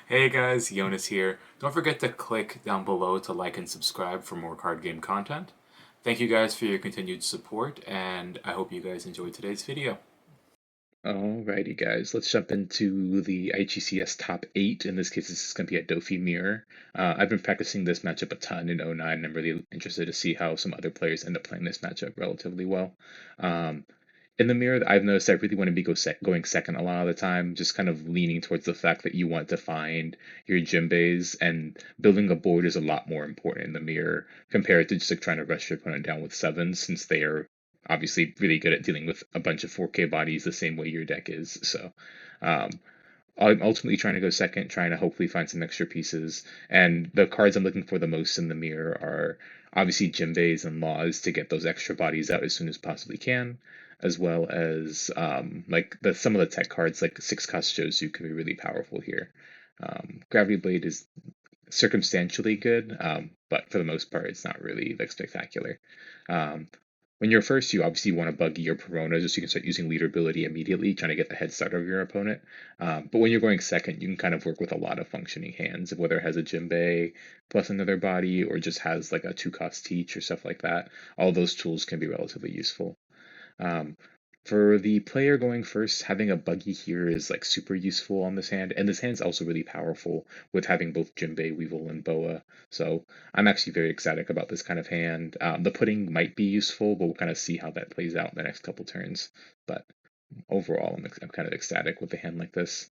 Hey guys, Jonas here. Don't forget to click down below to like and subscribe for more card game content. Thank you guys for your continued support, and I hope you guys enjoyed today's video. Alrighty, guys, let's jump into the IGCS top 8. In this case, this is going to be a Dofi mirror. I've been practicing this matchup a ton in '09. I'm really interested to see how some other players end up playing this matchup relatively well. Um, in the mirror, I've noticed I really want to be going second a lot of the time, just kind of leaning towards the fact that you want to find your Jimbes, and building a board is a lot more important in the mirror compared to just like trying to rush your opponent down with sevens, since they are obviously really good at dealing with a bunch of 4K bodies the same way your deck is. So um, I'm ultimately trying to go second, trying to hopefully find some extra pieces. And the cards I'm looking for the most in the mirror are obviously Jimbes and Laws to get those extra bodies out as soon as possibly can, as well as like some of the tech cards like Six Cost Jozu can be really powerful here. Gravity Blade is circumstantially good, but for the most part, it's not really like spectacular. Um, when you're first, you obviously want to buggy your Perona just so you can start using leader ability immediately, trying to get the head start over your opponent. But when you're going second, you can kind of work with a lot of functioning hands, whether it has a Jimbei plus another body or just has like a two-cost teach or stuff like that. All those tools can be relatively useful. Um, for the player going first, having a buggy here is like super useful on this hand, and this hand's also really powerful with having both Jinbei, Weevil, and Boa. So I'm actually very ecstatic about this kind of hand. The pudding might be useful, but we'll kind of see how that plays out in the next couple turns. But overall, I'm kind of ecstatic with a hand like this.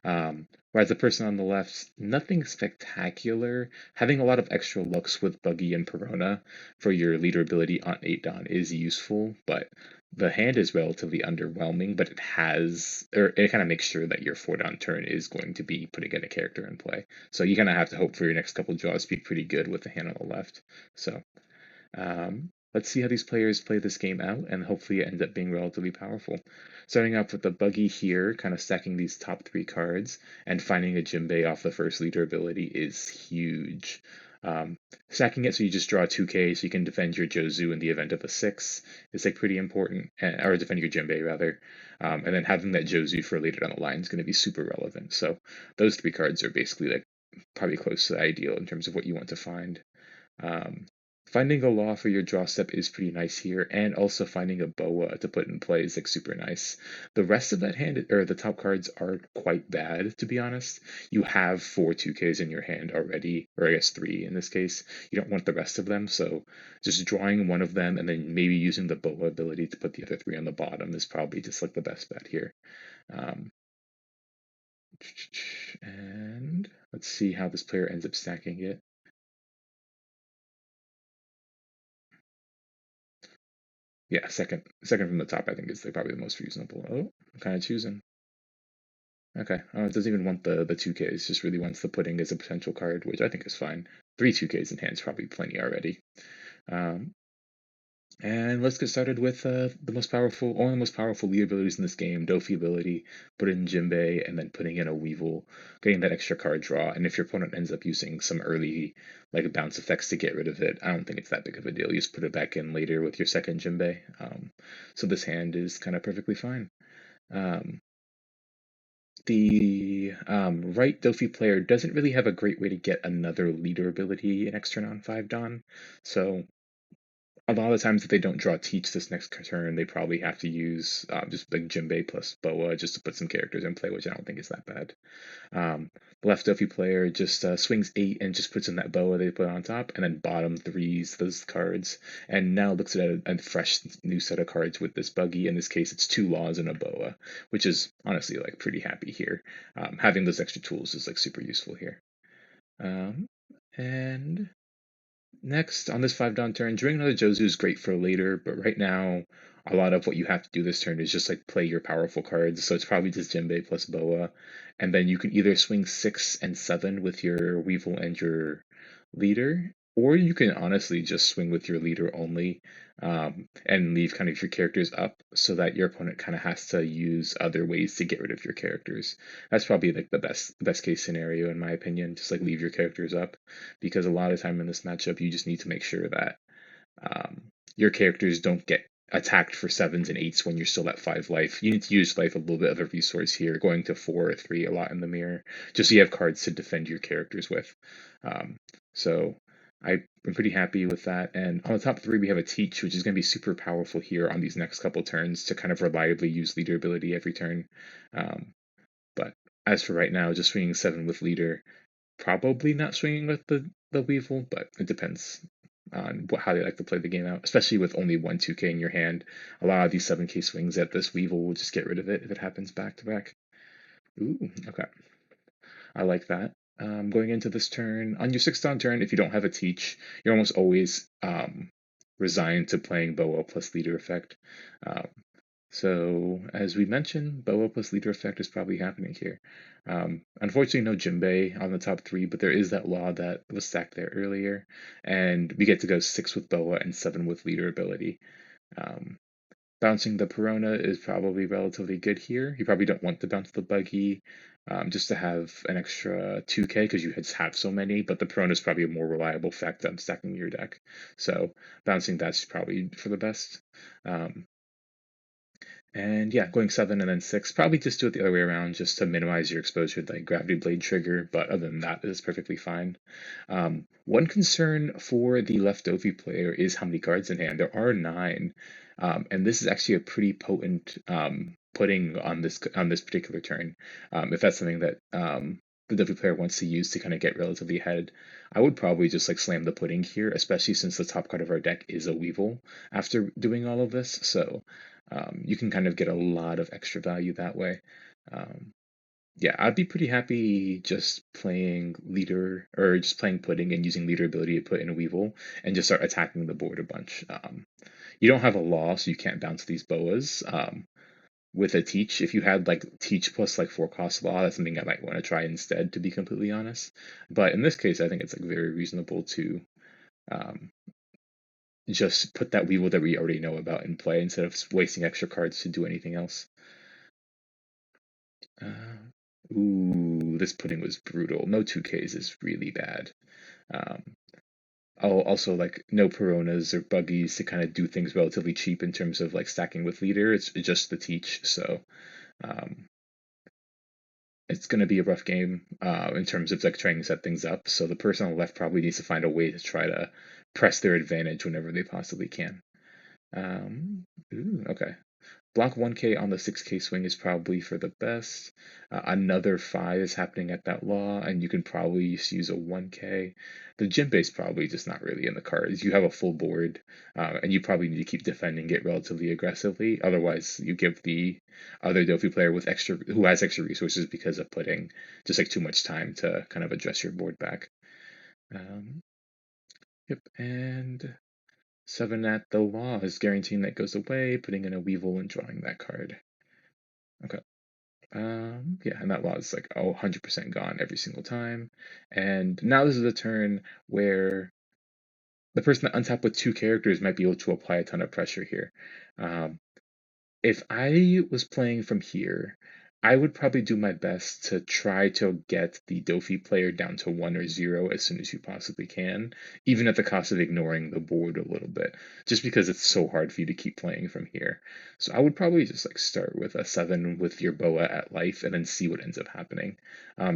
Whereas the person on the left, nothing spectacular. Having a lot of extra looks with Buggy and Perona for your leader ability on 8 Dawn is useful, but the hand is relatively underwhelming, but it kind of makes sure that your 4 Dawn turn is going to be putting in a character in play. So you kind of have to hope for your next couple draws to be pretty good with the hand on the left. So let's see how these players play this game out, and hopefully it ends up being relatively powerful. Starting off with the buggy here, kind of stacking these top 3 cards, and finding a Jimbei off the first leader ability is huge. Stacking it so you just draw 2K so you can defend your Jozu in the event of a 6 is like pretty important, or defend your Jimbei rather. And then having that Jozu for later down the line is going to be super relevant. So those 3 cards are basically like probably close to the ideal in terms of what you want to find. Um, Finding a law for your draw step is pretty nice here, and also finding a boa to put in play is like super nice. The rest of that hand, or the top cards, are quite bad, to be honest. You have 4 2Ks in your hand already, or I guess 3 in this case. You don't want the rest of them, so just drawing one of them and then maybe using the boa ability to put the other 3 on the bottom is probably just like the best bet here. Um, and let's see how this player ends up stacking it. Yeah, second from the top, I think is like probably the most reasonable. Oh, I'm kind of choosing. Okay, it doesn't even want the 2Ks, just really wants the pudding as a potential card, which I think is fine. 3 2Ks in hand is probably plenty already. Um, and let's get started with one of the most powerful lead abilities in this game, Dofi ability. Put in Jinbei and then putting in a Weevil, getting that extra card draw. And if your opponent ends up using some early like bounce effects to get rid of it, I don't think it's that big of a deal. You just put it back in later with your second Jinbei. So this hand is kind of perfectly fine. Um, the right Dofi player doesn't really have a great way to get another leader ability in extra on 5 Dawn. So a lot of times if they don't draw Teach this next turn, they probably have to use just like Jinbei plus Boa just to put some characters in play, which I don't think is that bad. The left Dofi player just swings 8 and just puts in that Boa they put on top, and then bottom threes those cards, and now looks at a fresh new set of cards with this buggy. In this case, it's 2 laws and a Boa, which is honestly like pretty happy here. Having those extra tools is like super useful here. Um, and Next, on this 5 Dawn turn, drawing another Jozu is great for later, but right now, a lot of what you have to do this turn is just like play your powerful cards. So it's probably just Jinbei plus Boa. And then you can either swing 6 and 7 with your Weevil and your leader, or you can honestly just swing with your leader only, and leave kind of your characters up so that your opponent kind of has to use other ways to get rid of your characters. That's probably like the best case scenario in my opinion. Just like leave your characters up, because a lot of time in this matchup you just need to make sure that your characters don't get attacked for sevens and eights when you're still at 5 life. You need to use life a little bit of a resource here, going to 4 or 3 a lot in the mirror, just so you have cards to defend your characters with. Um, so I'm pretty happy with that. And on the top 3, we have a Teach, which is going to be super powerful here on these next couple turns to kind of reliably use leader ability every turn. But as for right now, just swinging 7 with leader, probably not swinging with the Weevil, but it depends on how they like to play the game out, especially with only one 2K in your hand. A lot of these 7K swings at this Weevil will just get rid of it if it happens back to back. Ooh, okay. I like that. Going into this turn, on your 6th turn, if you don't have a Teach, you're almost always resigned to playing Boa plus leader effect. Um, so, as we mentioned, Boa plus leader effect is probably happening here. Unfortunately, no Jinbei on the top 3, but there is that law that was stacked there earlier, and we get to go 6 with Boa and 7 with leader ability. Bouncing the Perona is probably relatively good here. You probably don't want to bounce the Buggy just to have an extra 2K because you just have so many, but the Perona is probably a more reliable fact on stacking your deck. So bouncing that's probably for the best. And yeah, going 7 and then 6, probably just do it the other way around just to minimize your exposure to like Gravity Blade trigger, but other than that, it's perfectly fine. One concern for the left Dofi player is how many cards in hand. There are 9, and this is actually a pretty potent putting on this particular turn. If that's something that the Dofi player wants to use to kind of get relatively ahead, I would probably just like slam the pudding here, especially since the top card of our deck is a Weevil after doing all of this. So you can kind of get a lot of extra value that way. Um, yeah, I'd be pretty happy just playing leader or just playing pudding and using leader ability to put in a Weevil and just start attacking the board a bunch. You don't have a law, so you can't bounce these boas. With a Teach, if you had like Teach plus like 4 cost law, that's something I might want to try instead, to be completely honest. But in this case, I think it's like very reasonable to um, just put that Weevil that we already know about in play instead of wasting extra cards to do anything else. Ooh, this pudding was brutal. No 2Ks is really bad. Um, also, like, no Peronas or Buggies to kind of do things relatively cheap in terms of like stacking with leader. It's just the Teach, so um, it's going to be a rough game in terms of like trying to set things up. So the person on the left probably needs to find a way to try to press their advantage whenever they possibly can. Okay. Block 1K on the 6K swing is probably for the best. Another 5 is happening at that law, and you can probably just use a 1K. The Jinbei is probably just not really in the cards. You have a full board, and you probably need to keep defending it relatively aggressively. Otherwise, you give the other Dofi player with who has extra resources because of putting just like too much time to kind of address your board back. Yep, and 7 at the law is guaranteeing that goes away, putting in a Weevil and drawing that card. Okay. Yeah, and that law is like 100% gone every single time. And now this is a turn where the person that untapped with 2 characters might be able to apply a ton of pressure here. Um, if I was playing from here, I would probably do my best to try to get the Dofi player down to 1 or 0 as soon as you possibly can, even at the cost of ignoring the board a little bit, just because it's so hard for you to keep playing from here. So I would probably just like start with a 7 with your Boa at life and then see what ends up happening.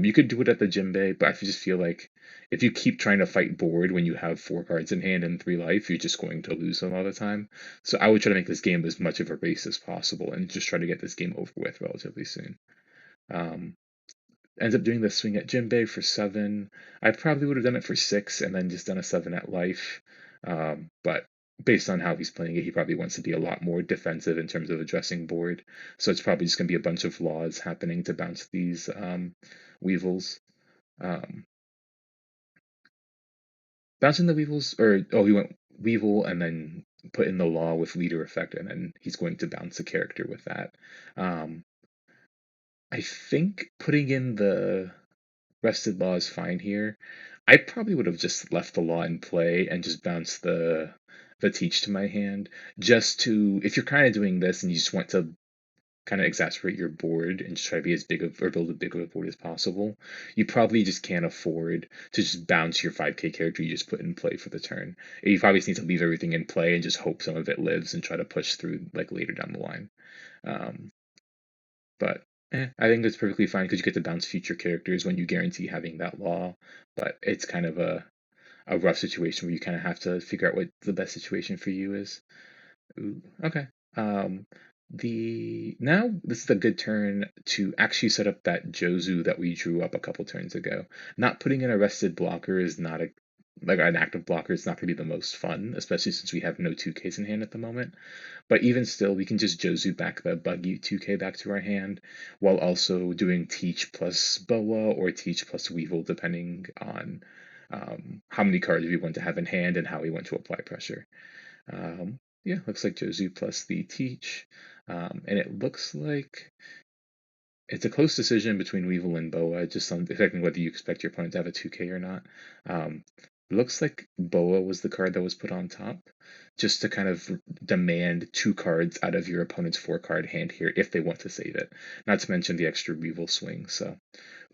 You could do it at the Jinbei, but I just feel like if you keep trying to fight board when you have 4 cards in hand and 3 life, you're just going to lose a lot of the time. So I would try to make this game as much of a race as possible and just try to get this game over with relatively soon. Um, Ends up doing the swing at Jinbei for 7. I probably would have done it for 6 and then just done a 7 at life. But based on how he's playing it, he probably wants to be a lot more defensive in terms of addressing board. So it's probably just going to be a bunch of laws happening to bounce these Weevils. Um, Bouncing the Weevils, he went Weevil and then put in the law with leader effect, and then he's going to bounce a character with that. Um, I think putting in the rested law is fine here. I probably would have just left the law in play and just bounced the Teach to my hand, just to, if you're kind of doing this and you just want to kind of exacerbate your board and just try to be as big of or build as big of a board as possible, you probably just can't afford to just bounce your 5k character you just put in play for the turn. You probably just need to leave everything in play and just hope some of it lives and try to push through like later down the line. Um, but I think that's perfectly fine because you get to bounce future characters when you guarantee having that law. But it's kind of a rough situation where you kind of have to figure out what the best situation for you is. Ooh, okay. Um, the now this is a good turn to actually set up that Jozu that we drew up a couple turns ago. Not putting in a rested blocker is not a like an active blocker is not going to be the most fun, especially since we have no 2Ks in hand at the moment. But even still, we can just Jozu back the buggy 2K back to our hand, while also doing Teach plus Boa or Teach plus Weevil, depending on how many cards we want to have in hand and how we want to apply pressure. Yeah, looks like Jozu plus the Teach. And it looks like it's a close decision between Weevil and Boa, just on affecting whether you expect your opponent to have a 2K or not. It looks like Boa was the card that was put on top, just to kind of demand 2 cards out of your opponent's 4-card hand here if they want to save it. Not to mention the extra Weevil swing. So,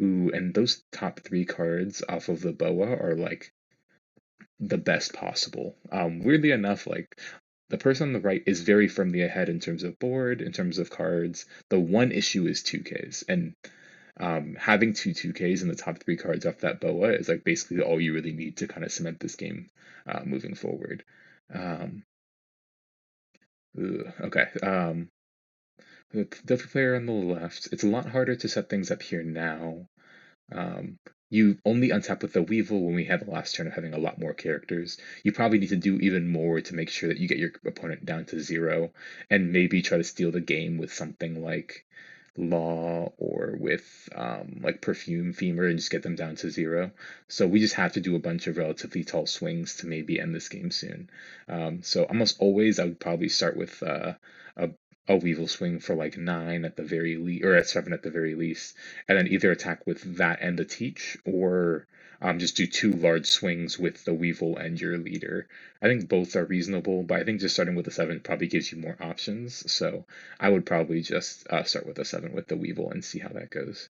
ooh, and those top 3 cards off of the Boa are like the best possible. Weirdly enough, like the person on the right is very firmly ahead in terms of board, in terms of cards. The one issue is 2Ks, and having two 2Ks in the top 3 cards off that Boa is like basically all you really need to kind of cement this game moving forward. Um, okay. The player on the left, it's a lot harder to set things up here now. You only untap with the Weevil when we have the last turn of having a lot more characters. You probably need to do even more to make sure that you get your opponent down to 0, and maybe try to steal the game with something like Law or with like Perfume Femur and just get them down to 0. So we just have to do a bunch of relatively tall swings to maybe end this game soon. So almost always I would probably start with a a Weevil swing for like 9 at the very least, or at 7 at the very least, and then either attack with that and the Teach, or just do 2 large swings with the Weevil and your leader. I think both are reasonable, but I think just starting with the 7 probably gives you more options. So I would probably just start with a 7 with the Weevil and see how that goes.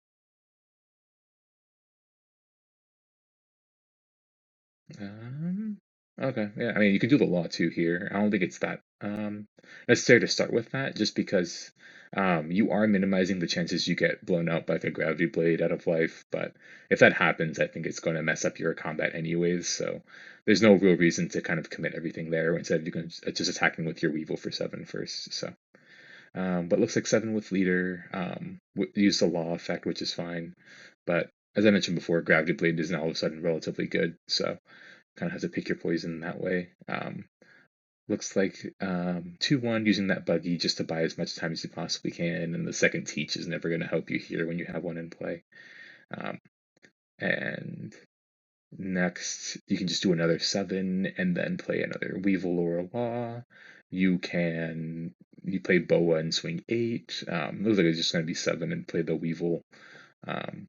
Um, okay, yeah, I mean, you can do the law too here. I don't think it's that necessary to start with that, just because you are minimizing the chances you get blown out by like a gravity blade out of life. But if that happens, I think it's going to mess up your combat anyways. So there's no real reason to kind of commit everything there. Instead, you can just attacking with your Weevil for 7 first. So, but looks like 7 with leader. Use the law effect, which is fine. But as I mentioned before, gravity blade is now all of a sudden relatively good. So kind of have to pick your poison that way. Looks like 2-1 using that buggy just to buy as much time as you possibly can, and the second Teach is never going to help you here when you have one in play. Um, and next, you can just do another 7 and then play another Weevil or a Law. You play Boa and swing 8. Looks like it's just going to be 7 and play the Weevil. Um,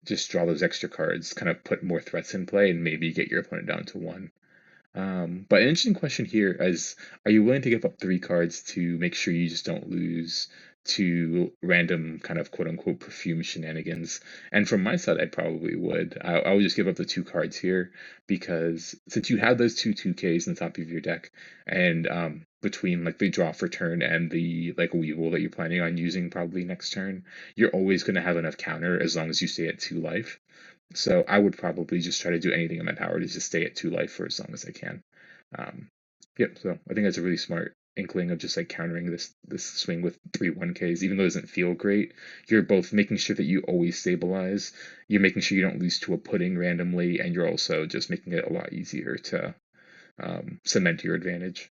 just draw those extra cards, kind of put more threats in play, and maybe get your opponent down to 1. But an interesting question here is, are you willing to give up 3 cards to make sure you just don't lose to random kind of quote unquote perfume shenanigans? And from my side, I probably would. I would just give up the 2 cards here because since you have those 2 2Ks on the top of your deck, and between like the draw for turn and the like Weevil that you're planning on using probably next turn, you're always going to have enough counter as long as you stay at 2 life. So I would probably just try to do anything in my power to just stay at 2 life for as long as I can. Um, yep. So I think that's a really smart inkling of just like countering this swing with 3 1Ks, even though it doesn't feel great. You're both making sure that you always stabilize. You're making sure you don't lose to a pudding randomly, and you're also just making it a lot easier to cement your advantage.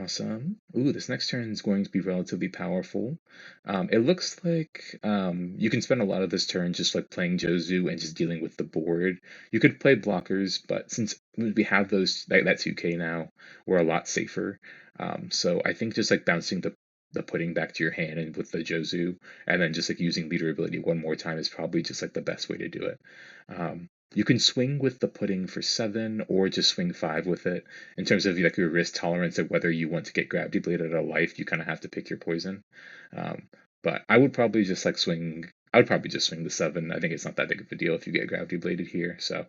Awesome. Ooh, this next turn is going to be relatively powerful. It looks like you can spend a lot of this turn just like playing Jozu and just dealing with the board. You could play blockers, but since we have those that 2K now, we're a lot safer. So I think just like bouncing the pudding back to your hand and with the Jozu, and then just like using leader ability one more time is probably just like the best way to do it. Um, You can swing with the pudding for 7 or just swing 5 with it. In terms of like your risk tolerance of whether you want to get gravity bladed out of life, you kind of have to pick your poison. Um, but I would probably just like swing. I would probably just swing the 7. I think it's not that big of a deal if you get gravity bladed here. So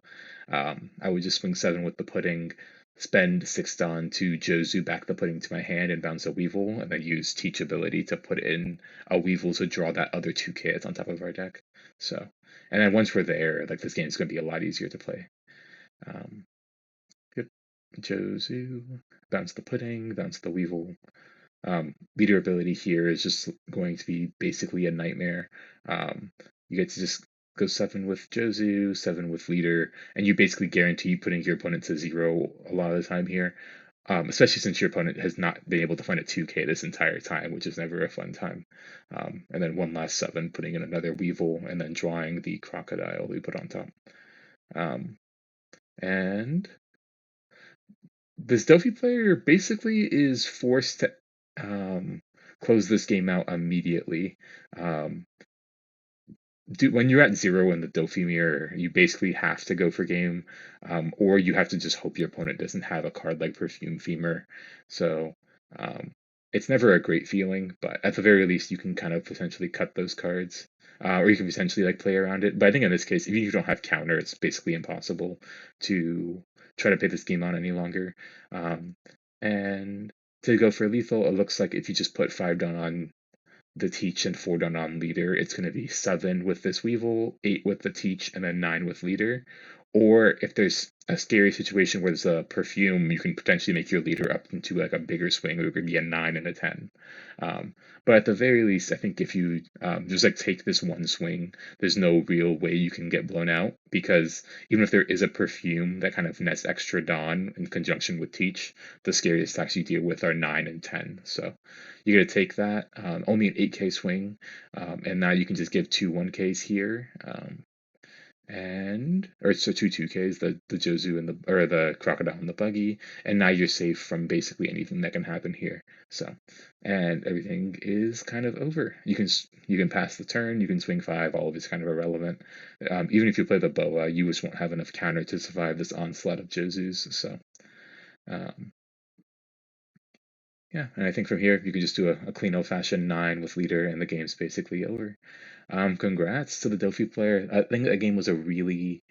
I would just swing 7 with the pudding, spend 6 Dawn to Jozu back the pudding to my hand and bounce a Weevil, and then use Teach ability to put in a Weevil to draw that other 2K that's on top of our deck. So, and then once we're there, like this game's gonna be a lot easier to play. Um, yep, Jozu, bounce the pudding, bounce the Weevil. Leader ability here is just going to be basically a nightmare. You get to just go 7 with Jozu, 7 with leader, and you basically guarantee putting your opponent to 0 a lot of the time here. Especially since your opponent has not been able to find a 2K this entire time, which is never a fun time. And then one last 7, putting in another Weevil, and then drawing the Crocodile we put on top. And this Delphi player basically is forced to close this game out immediately. Um, when you're at 0 in the Delphi mirror, you basically have to go for game, or you have to just hope your opponent doesn't have a card like Perfume Femur. So um, it's never a great feeling, but at the very least, you can kind of potentially cut those cards. Or you can potentially like play around it. But I think in this case, if you don't have counter, it's basically impossible to try to play this game on any longer. And to go for lethal, it looks like if you just put 5 down on the teach and 4 down on leader, it's going to be 7 with this Weevil, 8 with the teach, and then 9 with leader. Or if there's a scary situation where there's a perfume, you can potentially make your leader up into like a bigger swing. It could be a 9 and a 10. But at the very least, I think if you just like take this one swing, there's no real way you can get blown out, because even if there is a perfume that kind of nets extra Dawn in conjunction with teach, the scariest attacks you deal with are 9 and 10. So you're going to take that, only an 8K swing, and now you can just give 2 1Ks here. Or so 2 2Ks, the Jozu and the Crocodile and the Buggy, and now you're safe from basically anything that can happen here. So, and everything is kind of over. You can pass the turn, you can swing 5, all of it's kind of irrelevant. Even if you play the Boa, you just won't have enough counter to survive this onslaught of Jozus. So, um, yeah, and I think from here you can just do a clean old-fashioned 9 with leader, and the game's basically over. Congrats to the Delphi player. I think that game was a really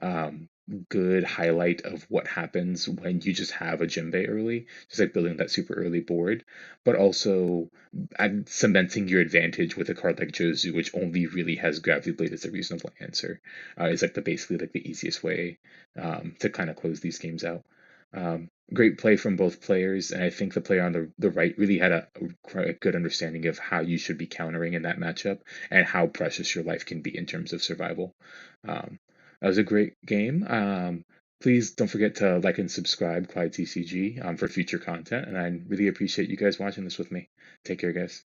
um, good highlight of what happens when you just have a Jinbei early, just like building that super early board, but also cementing your advantage with a card like Jozu, which only really has Gravity Blade as a reasonable answer. Is like basically like the easiest way to kind of close these games out. Great play from both players, and I think the player on the right really had quite a good understanding of how you should be countering in that matchup and how precious your life can be in terms of survival. Um, that was a great game. Please don't forget to like and subscribe, Clyde TCG, for future content, and I really appreciate you guys watching this with me. Take care, guys.